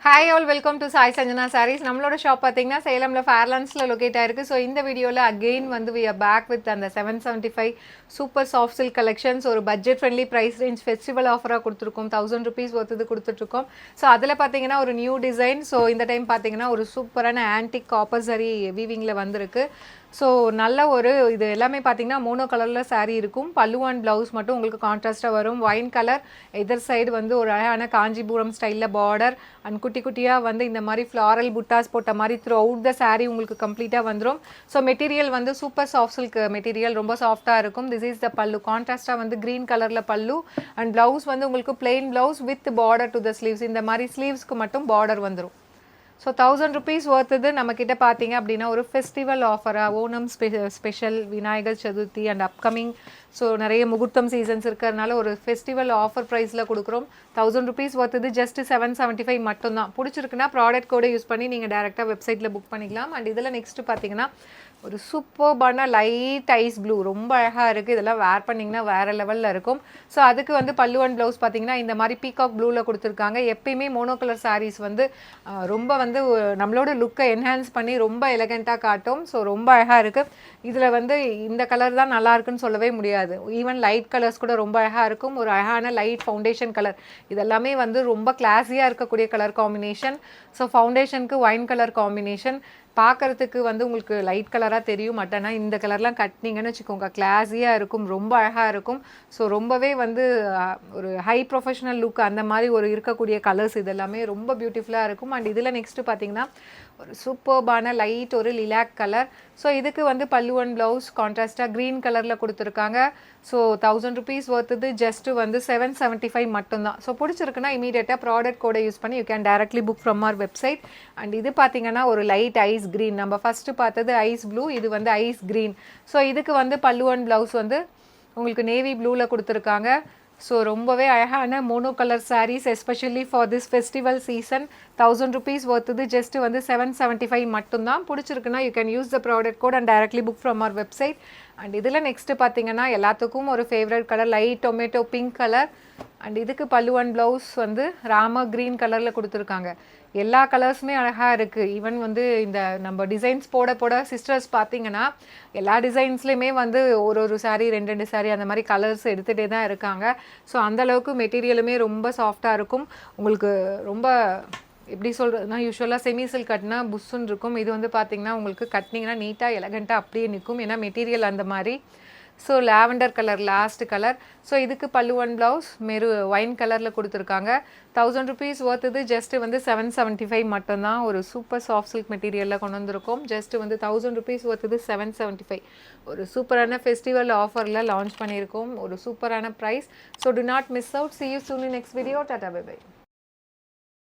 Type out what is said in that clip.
Hi all welcome to Sai Sanjana Sarees. நம்மளோட shop பார்த்தீங்கன்னா சேலமில் ஃபேர்லாண்ட்ஸில் locate ஆயிருக்கு. ஸோ இந்த வீடியோவில் அகெயின் வந்து வி ஆர் பேக் வித் அந்த 775 சூப்பர் சாஃப்ட் சில்க் கலெக்ஷன்ஸ். ஒரு budget friendly price range festival ஆஃபராக கொடுத்துருக்கோம். 1000 rupees ஒருத்தது கொடுத்துட்ருக்கோம். ஸோ அதில் பார்த்தீங்கன்னா ஒரு நியூ டிசைன். ஸோ இந்த டைம் பார்த்தீங்கன்னா ஒரு சூப்பரான ஆன்டிக் காப்பர் சரி வீவிங்கில் வந்திருக்கு. ஸோ நல்ல ஒரு இது எல்லாமே பார்த்தீங்கன்னா மோனோ கலரில் சாரீ இருக்கும். பல்லு அண்ட் ப்ளவுஸ் மட்டும் உங்களுக்கு கான்ட்ராஸ்ட்டாக வரும். ஒயின் கலர் எதர் சைடு வந்து ஒரு அழகான காஞ்சிபுரம் ஸ்டைலில் பார்டர் அண்ட் குட்டி குட்டியாக வந்து இந்த மாதிரி ஃப்ளாரல் புட்டாஸ் போட்ட மாதிரி த்ரூ அவுட் த சாரீ உங்களுக்கு கம்ப்ளீட்டாக வந்துடும். ஸோ மெட்டீரியல் வந்து சூப்பர் சாஃப்ட் சில்க் மெட்டீரியல், ரொம்ப சாஃப்டாக இருக்கும். திஸ் இஸ் த பல்லு. கான்ட்ராஸ்ட்டாக வந்து க்ரீன் கலரில் பல்லு அண்ட் ப்ளவுஸ் வந்து உங்களுக்கு plain blouse with border to the sleeves. இந்த மாதிரி ஸ்லீவ்ஸ்க்கு மட்டும் பார்டர் வந்துடும். ஸோ 1000 rupees ஒர்த்துது நம்மக்கிட்ட பார்த்தீங்க அப்படின்னா ஒரு ஃபெஸ்டிவல் ஆஃபராக Onam special, Vinayagar Chaturthi and upcoming so நிறைய முகூர்த்தம் சீசன்ஸ் இருக்கிறதுனால ஒரு ஃபெஸ்டிவல் ஆஃபர் ப்ரைஸில் கொடுக்குறோம். 1000 rupees ஒர்த்துது ஜஸ்ட் 775 மட்டும்தான். பிடிச்சிருக்குன்னா ப்ராடக்ட் கோடை யூஸ் பண்ணி நீங்கள் டேரெக்டாக வெப்சைட்டில் புக் பண்ணிக்கலாம். அண்ட் இதில் நெக்ஸ்ட்டு பார்த்தீங்கன்னா ஒரு சூப்பர்பான லைட் ஐஸ் ப்ளூ, ரொம்ப அழகாக இருக்குது. இதெல்லாம் வேர் பண்ணிங்கன்னா வேறு லெவலில் இருக்கும். ஸோ அதுக்கு வந்து பல்லு அண்ட் ப்ளவுஸ் பார்த்தீங்கன்னா இந்த மாதிரி பீகாக் ப்ளூவில் கொடுத்துருக்காங்க. எப்பயுமே மோனோ கலர் சாரீஸ் வந்து ரொம்ப வந்து நம்மளோட லுக்கை என்ஹான்ஸ் பண்ணி ரொம்ப எலகண்ட்டாக காட்டும். ஸோ ரொம்ப அழகாக இருக்குது. இதில் வந்து இந்த கலர் தான் நல்லா இருக்குன்னு சொல்லவே முடியாது. ஈவன் லைட் கலர்ஸ் கூட ரொம்ப அழகாக இருக்கும். ஒரு அழகான லைட் ஃபவுண்டேஷன் கலர், இதெல்லாமே வந்து ரொம்ப கிளாஸியாக இருக்கக்கூடிய கலர் காம்பினேஷன். ஸோ ஃபவுண்டேஷனுக்கு ஒயின் கலர் காம்பினேஷன் பார்க்குறதுக்கு வந்து உங்களுக்கு லைட் கலராக தெரியும். பட் ஆனால் இந்த கலர்லாம் கட்டினீங்கன்னு வச்சுக்கோங்க கிளாஸியாக இருக்கும், ரொம்ப அழகாக இருக்கும். ஸோ ரொம்பவே வந்து ஒரு ஹை ப்ரொஃபஷனல் லுக் அந்த மாதிரி ஒரு இருக்கக்கூடிய கலர்ஸ் இதெல்லாமே ரொம்ப பியூட்டிஃபுல்லாக இருக்கும். அண்ட் இதில் நெக்ஸ்ட்டு பார்த்தீங்கன்னா ஒரு சூப்பர்பான லைட் ஒரு லிலாக் கலர். ஸோ இதுக்கு வந்து பல்லு அண்ட் ப்ளவுஸ் கான்ட்ராஸ்ட்டாக க்ரீன் கலரில் கொடுத்துருக்காங்க. ஸோ 1000 rupees ஒர்த்துது ஜஸ்ட்டு வந்து 775 மட்டும்தான். ஸோ பிடிச்சிருக்குன்னா இமீடியட்டாக ப்ராடக்ட் கோடை யூஸ் பண்ணி you can directly book from our website. And இது பார்த்தீங்கன்னா ஒரு லைட் ஐஸ் க்ரீன். நம்ம ஃபஸ்ட்டு பார்த்தது ஐஸ் ப்ளூ, இது வந்து ஐஸ் க்ரீன். ஸோ இதுக்கு வந்து பல்லு அண்ட் ப்ளவுஸ் வந்து உங்களுக்கு நேவி ப்ளூவில் கொடுத்துருக்காங்க. ஸோ ரொம்பவே அழகான mono colour saris especially for this festival season. 1000 rupees ஒர்த்துது ஜஸ்ட்டு வந்து 775 மட்டும்தான். பிடிச்சிருக்குன்னா you can use the product code and directly book from our website. And இதில் நெக்ஸ்ட்டு பார்த்தீங்கன்னா எல்லாத்துக்கும் ஒரு favourite colour light tomato pink colour. And இதுக்கு பல்லு அண்ட் ப்ளவுஸ் வந்து ராம க்ரீன் கலரில் கொடுத்துருக்காங்க. எல்லா கலர்ஸுமே அழகாக இருக்குது. ஈவன் வந்து இந்த நம்ம டிசைன்ஸ் போட போட சிஸ்டர்ஸ் பார்த்தீங்கன்னா எல்லா டிசைன்ஸ்லேயுமே வந்து ஒரு சாரீ ரெண்டு சாரீ அந்த மாதிரி கலர்ஸ் எடுத்துகிட்டே தான் இருக்காங்க. ஸோ அந்தளவுக்கு மெட்டீரியலுமே ரொம்ப சாஃப்டாக இருக்கும். உங்களுக்கு ரொம்ப எப்படி சொல்கிறதுனா யூஸ்வலாக செமி சில்க் கட்டினா புஷ்ஷுன்னு இருக்கும். இது வந்து பார்த்திங்கன்னா உங்களுக்கு கட்டினீங்கன்னா நீட்டாக எலகண்ட்டாக அப்படியே நிற்கும். ஏன்னா மெட்டீரியல் அந்த மாதிரி. So lavender colour last colour. So இதுக்கு பல்லு அண்ட் ப்ளவுஸ் ஒயின் கலரில் கொடுத்துருக்காங்க. 1000 rupees ஒர்த்துது ஜஸ்ட்டு வந்து 775 மட்டும்தான். ஒரு சூப்பர் சாஃப்ட் சில்க் மெட்டீரியலில் கொண்டு வந்திருக்கோம். ஜஸ்ட்டு வந்து 1000 rupees ஒர்த்துது 775. ஒரு சூப்பரான ஃபெஸ்டிவல் ஆஃபரில் லான்ச் பண்ணியிருக்கோம். ஒரு சூப்பரான price. So do not miss out. See you soon in next video. Tata bye bye.